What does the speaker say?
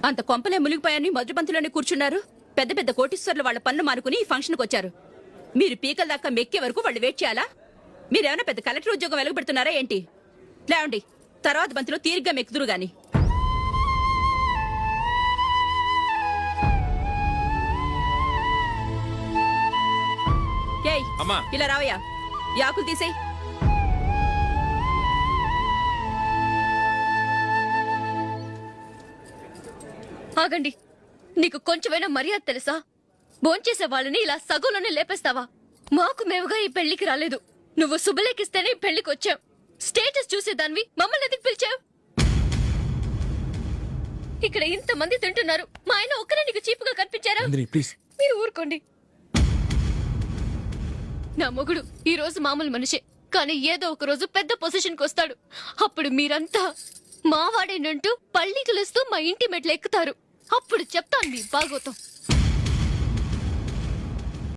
అంత కొంపలే మునిగిపోయాని మొదటి పంతులోనే కూర్చున్నారు. పెద్ద పెద్ద కోటీశ్వర్లు వాళ్ళ పన్ను మానుకుని ఈ ఫంక్షన్కి వచ్చారు. మీరు పీకల దాకా మెక్కే వరకు వాళ్ళు వెయిట్ చేయాలా? మీరేమైనా పెద్ద కలెక్టర్ ఉద్యోగం వెలుగుపెడుతున్నారా ఏంటి? లేవండి, తర్వాత బంతిలో తీరిగ్గా మెక్కుదురు గాని. ఏయ్, ఇలా రావయ్యా, యాకులు తీసేయ్. ఆగండి, నీకు కొంచెమైనా మర్యాద తెలుసా? భోంచేసే వాళ్ళని ఇలా సగంలోనే లేపేస్తావా? మాకు మేముగా ఈ పెళ్లికి రాలేదు. నువ్వు శుభలేఖిస్తేనే ఈ పెళ్లికి వచ్చావు. స్టేటస్ చూసేదానివి మమ్మల్ని ఎందుకు పిలిచావు? ఇక్కడ ఇంతమంది తింటున్నారు, మా ఆయన ఒక్కరే నీకు చీపుగా కనిపించారా? మీరు ఊరుకోండి. నా మొగుడు ఈ రోజు మామూలు మనిషే, కానీ ఏదో ఒక రోజు పెద్ద పొజిషన్కి వస్తాడు. అప్పుడు మీరంతా మావాడేనంటూ పళ్ళి కలుస్తూ మా ఇంటి మెట్లు ఎక్కుతారు. అప్పుడు చెప్తాను మీ బాగోతం.